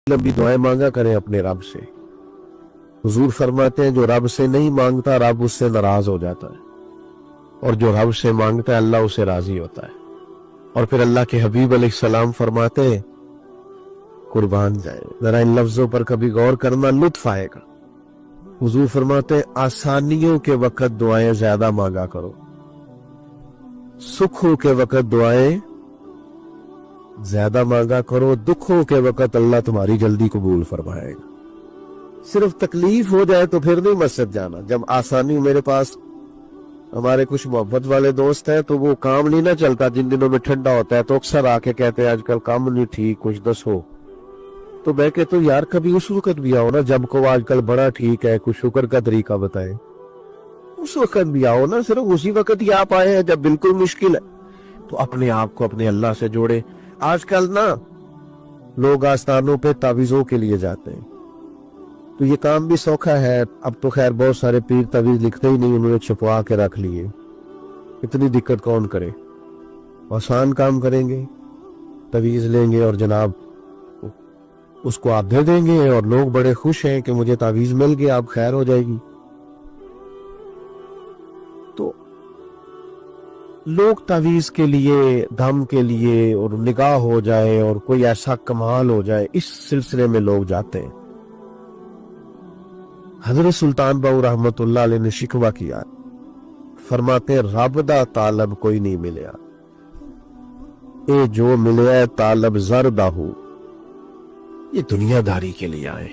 लंबी दुआएं मांगा करें अपने रब से। हुजूर फरमाते हैं जो रब से नहीं मांगता रब उससे नाराज हो जाता है, और जो रब से मांगता है अल्लाह उससे राजी होता है। और फिर अल्लाह के हबीब अलैहिस्सलाम फरमाते हैं, कुर्बान जाए जरा इन लफ्जों पर कभी गौर करना, लुत्फ आएगा। हुजूर फरमाते हैं आसानियों के वक्त दुआएं ज्यादा मांगा करो, सुखों के वक्त दुआएं ज्यादा मांगा करो, दुखों के वक्त अल्लाह तुम्हारी जल्दी कबूल फरमाएगा। सिर्फ तकलीफ हो जाए तो फिर नहीं मस्जिद जाना। जब आसानी, मेरे पास हमारे कुछ मोहब्बत वाले दोस्त हैं तो वो काम नहीं ना चलता, जिन दिनों में ठंडा होता है तो अक्सर आके कहते हैं आजकल काम नहीं ठीक, कुछ दसो। तो मैं कहता हूँ यार कभी उस वक्त भी आओ ना जब को आजकल बड़ा ठीक है, कुछ शुक्र का तरीका बताए। उस वक्त भी आओ ना, सिर्फ उसी वक्त ही आप आए हैं जब बिल्कुल मुश्किल है। तो अपने आप को अपने अल्लाह से जोड़े। आजकल ना लोग आस्थानों पे तावीज़ों के लिए जाते हैं, तो ये काम भी सौखा है। अब तो खैर बहुत सारे पीर तावीज़ लिखते ही नहीं, उन्होंने छुपवा के रख लिए। इतनी दिक्कत कौन करे, आसान काम करेंगे, तावीज़ लेंगे और जनाब उसको आप दे देंगे और लोग बड़े खुश हैं कि मुझे तावीज़ मिल गया, आप खैर हो जाएगी। तो लोग तावीज़ के लिए, दम के लिए और निगाह हो जाए और कोई ऐसा कमाल हो जाए, इस सिलसिले में लोग जाते हैं। हजरत सुल्तान बाहू रहमतुल्लाह अलैह ने शिकवा किया, फरमाते रब दा तालब कोई नहीं मिलया, ए जो मिलया तालब जर दा हो। ये दुनियादारी के लिए आए।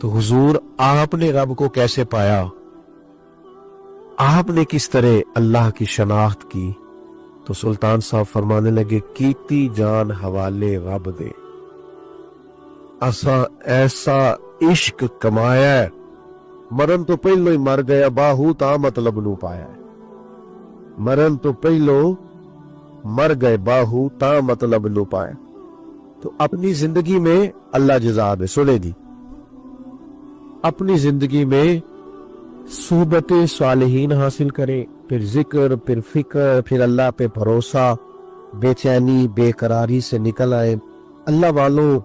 तो हुजूर आपने रब को कैसे पाया, आपने किस तरह अल्लाह की शनाख्त की? तो सुल्तान साहब फरमाने लगे, कीती जान हवाले रब दे, असा ऐसा इश्क कमाया, मरण तो पहलो ही मर गया, बाहू ता मतलब नू पाया। मरण तो पहलो मर गए, बाहू ता मतलब नू पाया। तो अपनी जिंदगी में अल्लाह जज़ा दे, सुनेगी अपनी जिंदगी में सूबत सालिहीन हासिल करें, फिर जिक्र, फिर फिक्र, फिर अल्लाह पे भरोसा, बेचैनी बेकरारी से निकल आए। अल्लाह वालों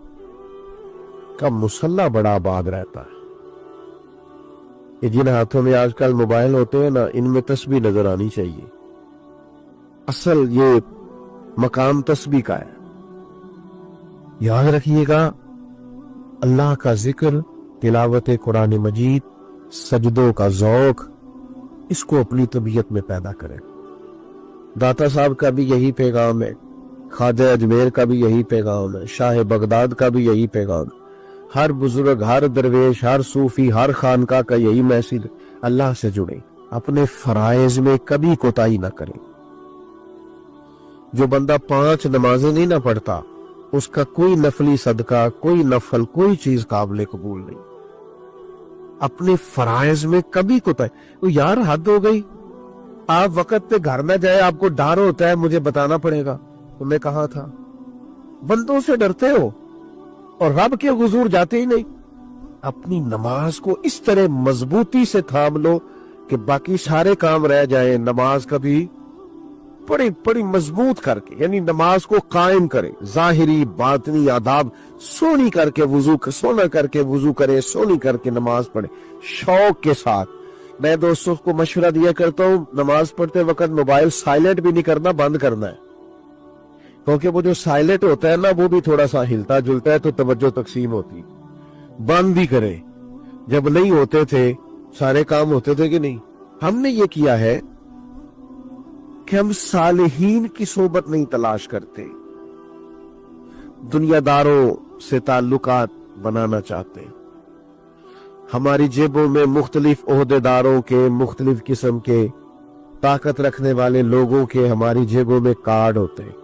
का मुसल्ला बड़ा आबाद रहता है। ये जिन हाथों में आजकल मोबाइल होते हैं ना, इनमें तस्बीह नजर आनी चाहिए। असल ये मकाम तस्बीह का है। याद रखिएगा, अल्लाह का जिक्र, तिलावत कुरान मजीद, सजदों का ज़ौक, इसको अपनी तबीयत में पैदा करें। दाता साहब का भी यही पैगाम है, ख्वाजा अजमेर का भी यही पैगाम है, शाह बगदाद का भी यही पैगाम है। हर बुजुर्ग, हर दरवेश, हर सूफी, हर खानका का यही मैसेज, अल्लाह से जुड़े, अपने फराइज में कभी कोताही ना करें। जो बंदा 5 नमाजें नहीं ना पढ़ता, उसका कोई नफली सदका, कोई नफल, कोई चीज काबिल कबूल नहीं। अपने फराइज में कभी कोताही। तो यार हद हो गई, आप वक्त पे घर में जाए, आपको डर होता है मुझे बताना पड़ेगा, तो मैं कहा था। बंदों से डरते हो और रब के हुजूर जाते ही नहीं। अपनी नमाज को इस तरह मजबूती से थाम लो कि बाकी सारे काम रह जाए, नमाज कभी बड़ी बड़ी मजबूत करके, यानी नमाज को कायम करे, जाहिरी बातनी आदाब सोनी करके वुजू, सोना करके वुजू करे, सोनी करके नमाज पढ़े शौक के साथ। मैं दोस्तों को मशवरा दिया करता हूँ, नमाज पढ़ते वक्त मोबाइल साइलेंट भी नहीं करना, बंद करना है, क्योंकि वो जो साइलेंट होता है ना, वो भी थोड़ा सा हिलता जुलता है तो तवज्जो तकसीम होती। बंद भी करे। जब नहीं होते थे, सारे काम होते थे कि नहीं? हमने ये किया है कि हम सालिहीन की सोबत नहीं तलाश करते, दुनियादारों से ताल्लुकात बनाना चाहते। हमारी जेबों में मुख्तलिफ ओहदेदारों के, मुख्तलिफ किस्म के ताकत रखने वाले लोगों के हमारी जेबों में कार्ड होते हैं,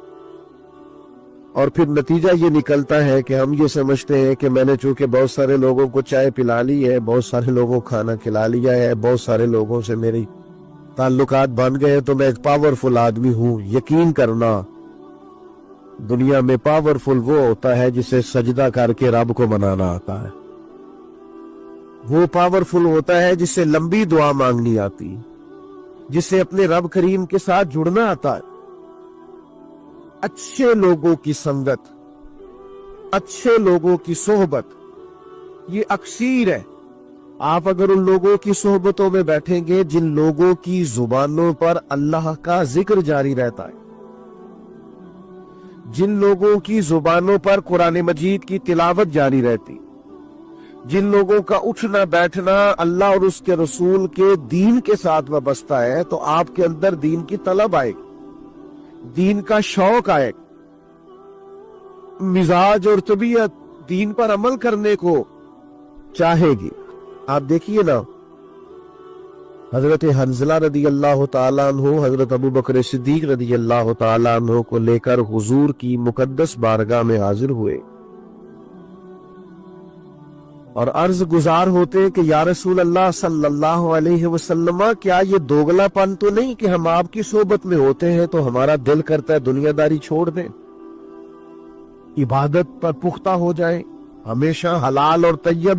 और फिर नतीजा ये निकलता है कि हम ये समझते हैं कि मैंने चूंकि बहुत सारे लोगों को चाय पिला ली है, बहुत सारे लोगों को खाना खिला लिया है, बहुत सारे लोगों से मेरी ताल्लुकात बन गए, तो मैं एक पावरफुल आदमी हूं। यकीन करना, दुनिया में पावरफुल वो होता है जिसे सजदा करके रब को मनाना आता है। वो पावरफुल होता है जिसे लंबी दुआ मांगनी आती, जिसे अपने रब करीम के साथ जुड़ना आता है। अच्छे लोगों की संगत, अच्छे लोगों की सोहबत ये अक्सीर है। आप अगर उन लोगों की सोहबतों में बैठेंगे जिन लोगों की जुबानों पर अल्लाह का जिक्र जारी रहता है, जिन लोगों की जुबानों पर कुरान मजीद की तिलावत जारी रहती, जिन लोगों का उठना बैठना अल्लाह और उसके रसूल के दीन के साथ वाबस्ता है, तो आपके अंदर दीन की तलब आएगी, दीन का शौक आएगा, मिजाज और तबीयत दीन पर अमल करने को चाहेगी। आप देखिए ना, हजरत हंजला रदी अल्लाह ताला अन्हु हजरत अबू बकर सिद्दीक रदी अल्लाह ताला अन्हु को लेकर हुजूर की मुकद्दस बारगाह में हाजिर हुए और अर्ज गुजार होते कि या रसूल अल्लाह सल्लल्लाहु अलैहि वसल्लम, क्या ये दोगलापन तो नहीं कि हम आपकी सोबत में होते हैं तो हमारा दिल करता है दुनियादारी छोड़ दें, इबादत पर पुख्ता हो जाए, हमेशा हलाल और तैयब